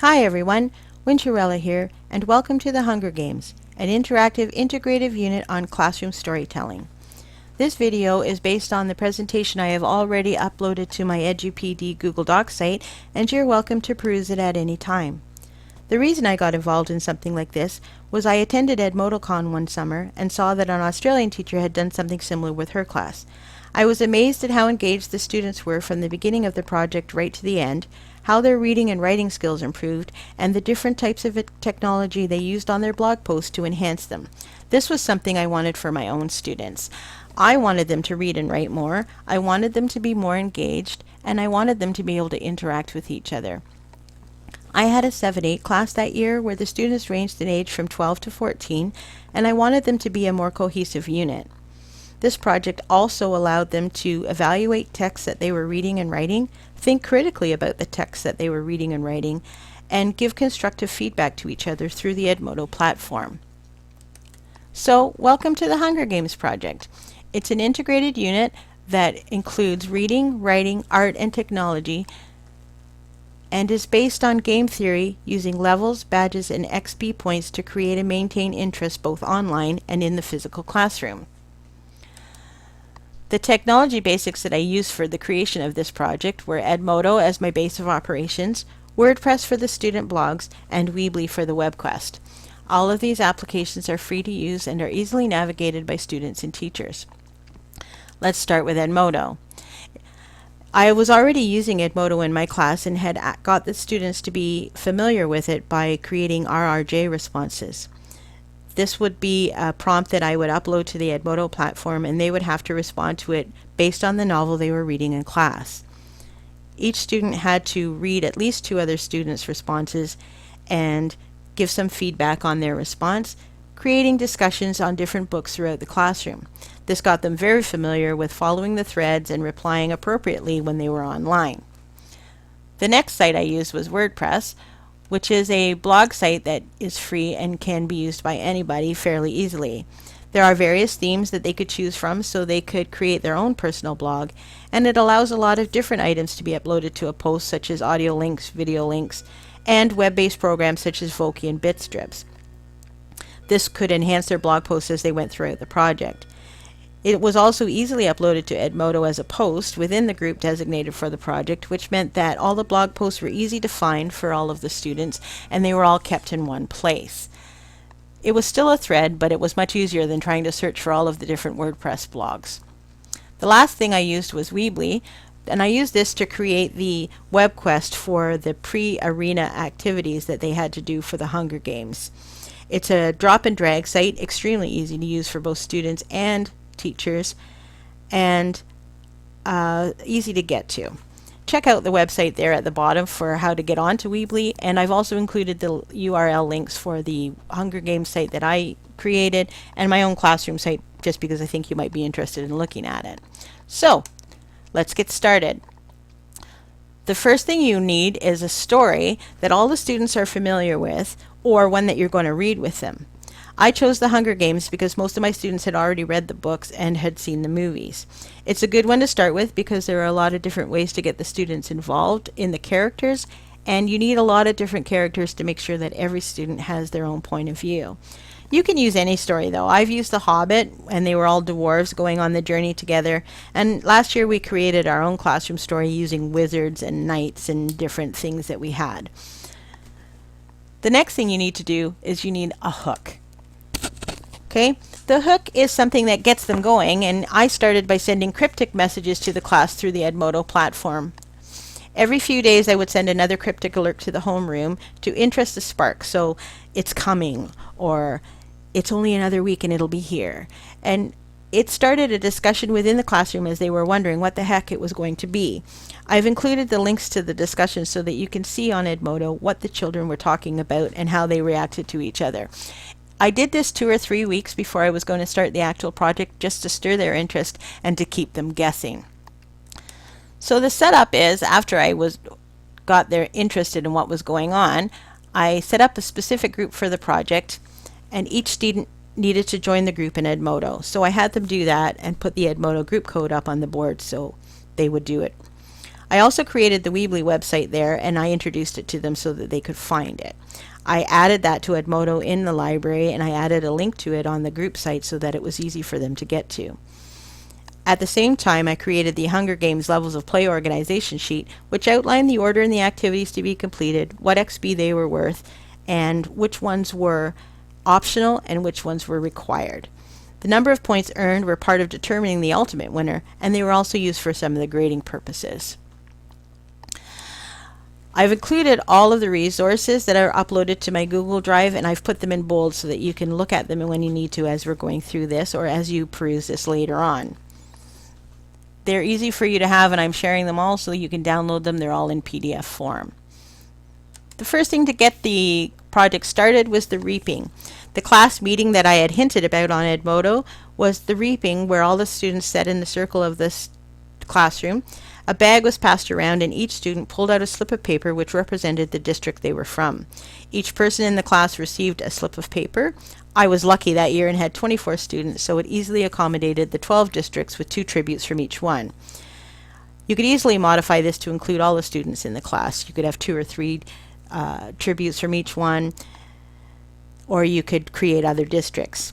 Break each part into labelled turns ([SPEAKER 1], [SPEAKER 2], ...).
[SPEAKER 1] Hi everyone, Winterella here, and welcome to the Hunger Games, an interactive integrative unit on classroom storytelling. This video is based on the presentation I have already uploaded to my EduPD Google Docs site, and you're welcome to peruse it at any time. The reason I got involved in something like this was I attended EdmodoCon one summer and saw that an Australian teacher had done something similar with her class. I was amazed at how engaged the students were from the beginning of the project right to the end, how their reading and writing skills improved, and the different types of technology they used on their blog posts to enhance them. This was something I wanted for my own students. I wanted them to read and write more, I wanted them to be more engaged, and I wanted them to be able to interact with each other. I had a 7-8 class that year where the students ranged in age from 12 to 14, and I wanted them to be a more cohesive unit. This project also allowed them to evaluate texts that they were reading and writing, think critically about the texts that they were reading and writing, and give constructive feedback to each other through the Edmodo platform. So, welcome to the Hunger Games project. It's an integrated unit that includes reading, writing, art, and technology, and is based on game theory using levels, badges, and XP points to create and maintain interest both online and in the physical classroom. The technology basics that I used for the creation of this project were Edmodo as my base of operations, WordPress for the student blogs, and Weebly for the web quest. All of these applications are free to use and are easily navigated by students and teachers. Let's start with Edmodo. I was already using Edmodo in my class and had got the students to be familiar with it by creating RRJ responses. This would be a prompt that I would upload to the Edmodo platform, and they would have to respond to it based on the novel they were reading in class. Each student had to read at least 2 other students' responses and give some feedback on their response, creating discussions on different books throughout the classroom. This got them very familiar with following the threads and replying appropriately when they were online. The next site I used was WordPress, which is a blog site that is free and can be used by anybody fairly easily. There are various themes that they could choose from so they could create their own personal blog, and it allows a lot of different items to be uploaded to a post, such as audio links, video links, and web-based programs such as Voki and Bitstrips. This could enhance their blog posts as they went throughout the project. It was also easily uploaded to Edmodo as a post within the group designated for the project, which meant that all the blog posts were easy to find for all of the students, and they were all kept in one place. It was still a thread, but it was much easier than trying to search for all of the different WordPress blogs. The last thing I used was Weebly, and I used this to create the web quest for the pre-arena activities that they had to do for the Hunger Games. It's a drop and drag site, extremely easy to use for both students and teachers, and easy to get to. Check out the website there at the bottom for how to get onto Weebly, and I've also included the URL links for the Hunger Games site that I created and my own classroom site, just because I think you might be interested in looking at it. So, let's get started. The first thing you need is a story that all the students are familiar with, or one that you're going to read with them. I chose the Hunger Games because most of my students had already read the books and had seen the movies. It's a good one to start with because there are a lot of different ways to get the students involved in the characters, and you need a lot of different characters to make sure that every student has their own point of view. You can use any story though. I've used The Hobbit, and they were all dwarves going on the journey together, and last year we created our own classroom story using wizards and knights and different things that we had. The next thing you need to do is you need a hook. Okay, the hook is something that gets them going, and I started by sending cryptic messages to the class through the Edmodo platform. Every few days I would send another cryptic alert to the homeroom to interest the spark, so it's coming, or it's only another week and it'll be here. And it started a discussion within the classroom as they were wondering what the heck it was going to be. I've included the links to the discussion so that you can see on Edmodo what the children were talking about and how they reacted to each other. I did this 2 or 3 weeks before I was going to start the actual project, just to stir their interest and to keep them guessing. So the setup is, after I got their interested in what was going on, I set up a specific group for the project, and each student needed to join the group in Edmodo. So I had them do that and put the Edmodo group code up on the board so they would do it. I also created the Weebly website there, and I introduced it to them so that they could find it. I added that to Edmodo in the library, and I added a link to it on the group site so that it was easy for them to get to. At the same time, I created the Hunger Games Levels of Play organization sheet, which outlined the order and the activities to be completed, what XP they were worth, and which ones were optional and which ones were required. The number of points earned were part of determining the ultimate winner, and they were also used for some of the grading purposes. I've included all of the resources that are uploaded to my Google Drive, and I've put them in bold so that you can look at them when you need to as we're going through this or as you peruse this later on. They're easy for you to have, and I'm sharing them all so you can download them. They're all in PDF form. The first thing to get the project started was the reaping. The class meeting that I had hinted about on Edmodo was the reaping, where all the students sat in the circle of this classroom. A bag was passed around, and each student pulled out a slip of paper which represented the district they were from. Each person in the class received a slip of paper. I was lucky that year and had 24 students, so it easily accommodated the 12 districts with 2 tributes from each one. You could easily modify this to include all the students in the class. You could have 2 or 3 tributes from each one, or you could create other districts.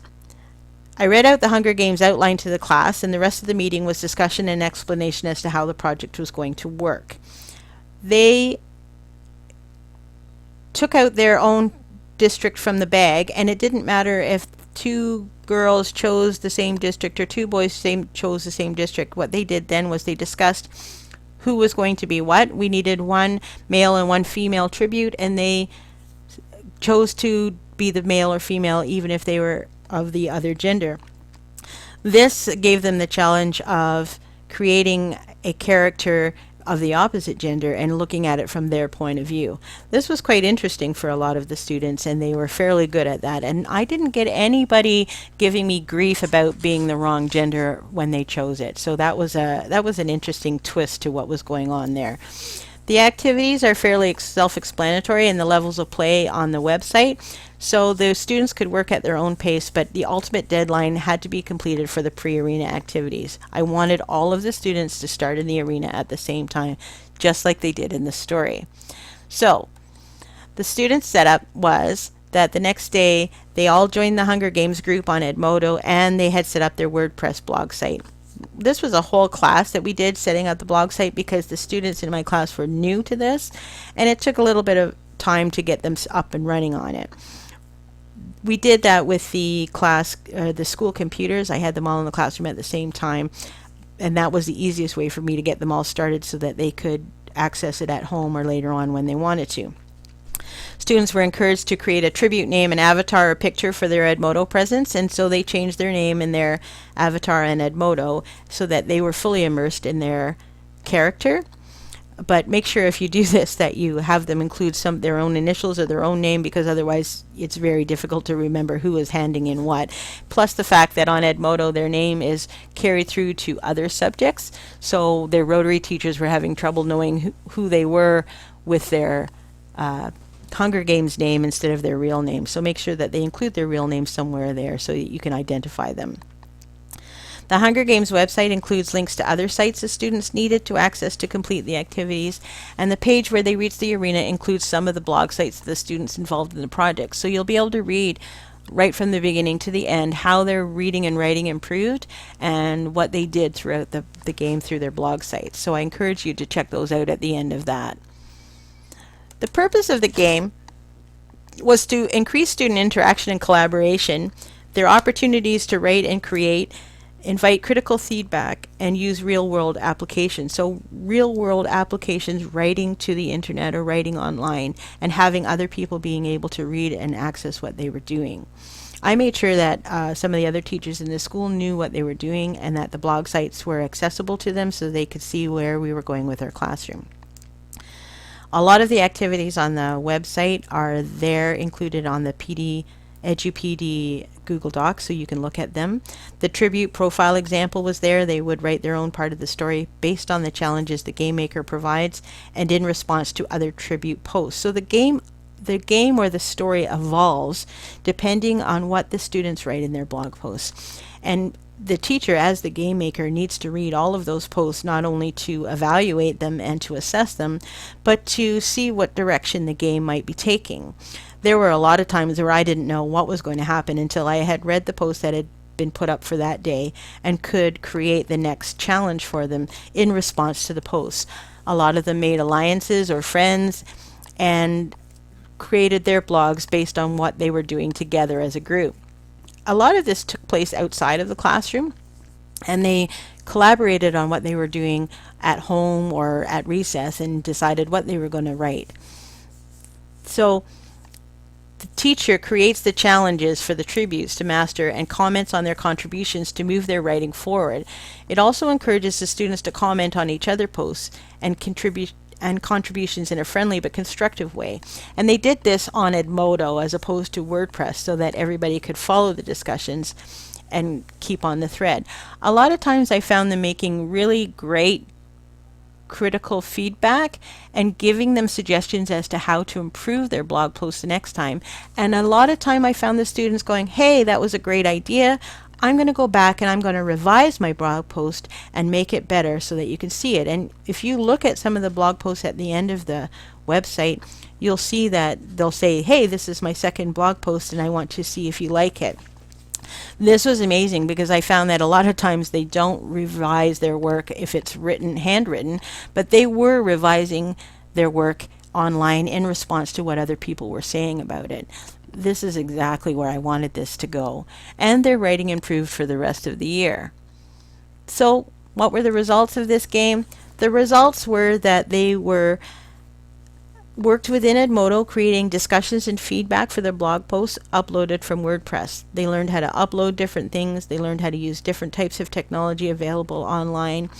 [SPEAKER 1] I read out the Hunger Games outline to the class, and the rest of the meeting was discussion and explanation as to how the project was going to work. They took out their own district from the bag, and it didn't matter if 2 girls chose the same district or 2 boys chose the same district. What they did then was they discussed who was going to be what. We needed 1 male and 1 female tribute, and they chose to be the male or female even if they were of the other gender. This gave them the challenge of creating a character of the opposite gender and looking at it from their point of view. This was quite interesting for a lot of the students, and they were fairly good at that. And I didn't get anybody giving me grief about being the wrong gender when they chose it. So that was an interesting twist to what was going on there. The activities are fairly self-explanatory in the levels of play on the website, so the students could work at their own pace, but the ultimate deadline had to be completed for the pre-arena activities. I wanted all of the students to start in the arena at the same time, just like they did in the story. So the students' setup was that the next day they all joined the Hunger Games group on Edmodo, and they had set up their WordPress blog site. This was a whole class that we did setting up the blog site because the students in my class were new to this, and it took a little bit of time to get them up and running on it. We did that with the class, the school computers. I had them all in the classroom at the same time, and that was the easiest way for me to get them all started so that they could access it at home or later on when they wanted to. Students were encouraged to create a tribute name, an avatar, or picture for their Edmodo presence, and so they changed their name and their avatar in Edmodo so that they were fully immersed in their character. But make sure if you do this that you have them include their own initials or their own name, because otherwise it's very difficult to remember who is handing in what. Plus the fact that on Edmodo their name is carried through to other subjects, so their Rotary teachers were having trouble knowing who they were with their Hunger Games name instead of their real name. So make sure that they include their real name somewhere there so that you can identify them. The Hunger Games website includes links to other sites the students needed to access to complete the activities, and the page where they reach the arena includes some of the blog sites of the students involved in the project. So you'll be able to read right from the beginning to the end how their reading and writing improved and what they did throughout the game through their blog sites. So I encourage you to check those out at the end of that. The purpose of the game was to increase student interaction and collaboration, their opportunities to write and create, invite critical feedback, and use real-world applications. So real-world applications, writing to the internet or writing online, and having other people being able to read and access what they were doing. I made sure that some of the other teachers in the school knew what they were doing and that the blog sites were accessible to them so they could see where we were going with our classroom. A lot of the activities on the website are there included on the EduPD Google Docs, so you can look at them. The tribute profile example was there. They would write their own part of the story based on the challenges the game maker provides and in response to other tribute posts. So the game or the story evolves depending on what the students write in their blog posts. And the teacher, as the game maker, needs to read all of those posts, not only to evaluate them and to assess them, but to see what direction the game might be taking. There were a lot of times where I didn't know what was going to happen until I had read the post that had been put up for that day and could create the next challenge for them in response to the posts. A lot of them made alliances or friends and created their blogs based on what they were doing together as a group. A lot of this took place outside of the classroom, and they collaborated on what they were doing at home or at recess and decided what they were going to write. So the teacher creates the challenges for the tributes to master and comments on their contributions to move their writing forward. It also encourages the students to comment on each other's posts and contributions in a friendly but constructive way. And they did this on Edmodo as opposed to WordPress so that everybody could follow the discussions and keep on the thread. A lot of times I found them making really great critical feedback and giving them suggestions as to how to improve their blog posts the next time. And a lot of time I found the students going, hey, that was a great idea. I'm going to go back and I'm going to revise my blog post and make it better so that you can see it. And if you look at some of the blog posts at the end of the website, you'll see that they'll say, hey, this is my second blog post and I want to see if you like it. This was amazing because I found that a lot of times they don't revise their work if it's written, handwritten, but they were revising their work online in response to what other people were saying about it. This is exactly where I wanted this to go. And their writing improved for the rest of the year. So what were the results of this game? The results were that they worked within Edmodo, creating discussions and feedback for their blog posts uploaded from WordPress. They learned how to upload different things. They learned how to use different types of technology available online.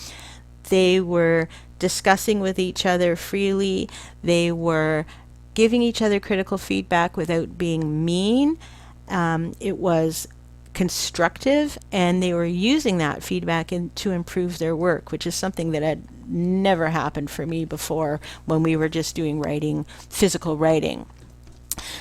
[SPEAKER 1] They were discussing with each other freely. They were giving each other critical feedback without being mean. It was constructive, and they were using that feedback to improve their work, which is something that had never happened for me before when we were just doing writing, physical writing.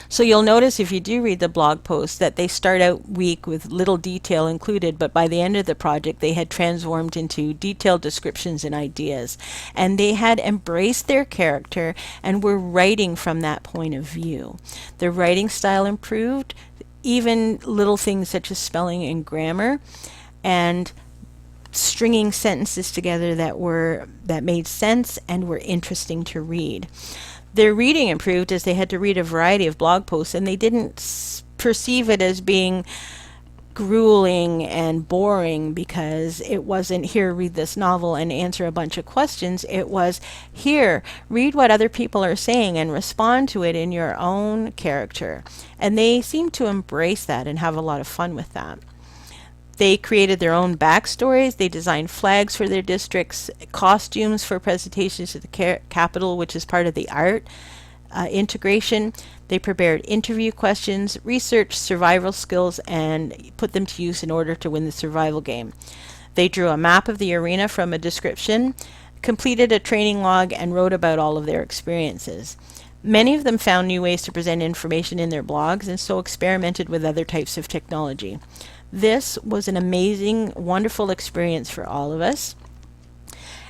[SPEAKER 1] So you'll notice if you do read the blog post that they start out weak with little detail included, but by the end of the project they had transformed into detailed descriptions and ideas. And they had embraced their character and were writing from that point of view. Their writing style improved, even little things such as spelling and grammar, and stringing sentences together that made sense and were interesting to read. Their reading improved as they had to read a variety of blog posts, and they didn't perceive it as being grueling and boring because it wasn't here, read this novel and answer a bunch of questions. It was here, read what other people are saying and respond to it in your own character. And they seemed to embrace that and have a lot of fun with that. They created their own backstories. They designed flags for their districts, costumes for presentations at the Capitol, which is part of the art integration. They prepared interview questions, researched survival skills, and put them to use in order to win the survival game. They drew a map of the arena from a description, completed a training log, and wrote about all of their experiences. Many of them found new ways to present information in their blogs and so experimented with other types of technology. This was an amazing, wonderful experience for all of us.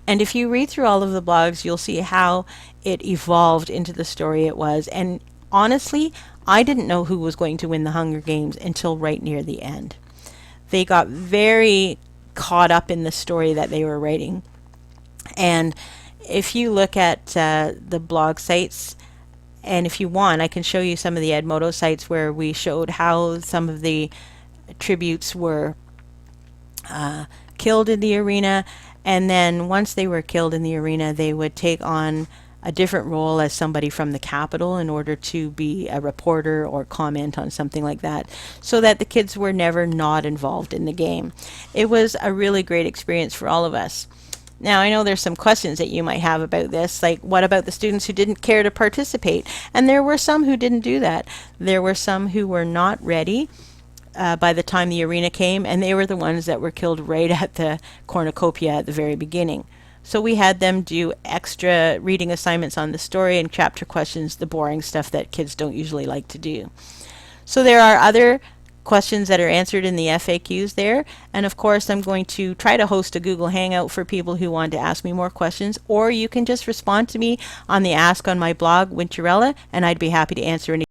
[SPEAKER 1] And if you read through all of the blogs, you'll see how it evolved into the story it was. And honestly, I didn't know who was going to win the Hunger Games until right near the end. They got very caught up in the story that they were writing. And if you look at the blog sites, and if you want, I can show you some of the Edmodo sites where we showed how some of the tributes were killed in the arena, and then once they were killed in the arena, they would take on a different role as somebody from the Capitol in order to be a reporter or comment on something like that, so that the kids were never not involved in the game. It was a really great experience for all of us. Now, I know there's some questions that you might have about this, like what about the students who didn't care to participate? And there were some who didn't do that. There were some who were not ready by the time the arena came, and they were the ones that were killed right at the cornucopia at the very beginning. So we had them do extra reading assignments on the story and chapter questions, the boring stuff that kids don't usually like to do. So there are other questions that are answered in the FAQs there. And of course, I'm going to try to host a Google Hangout for people who want to ask me more questions, or you can just respond to me on the Ask on my blog, Winterella, and I'd be happy to answer any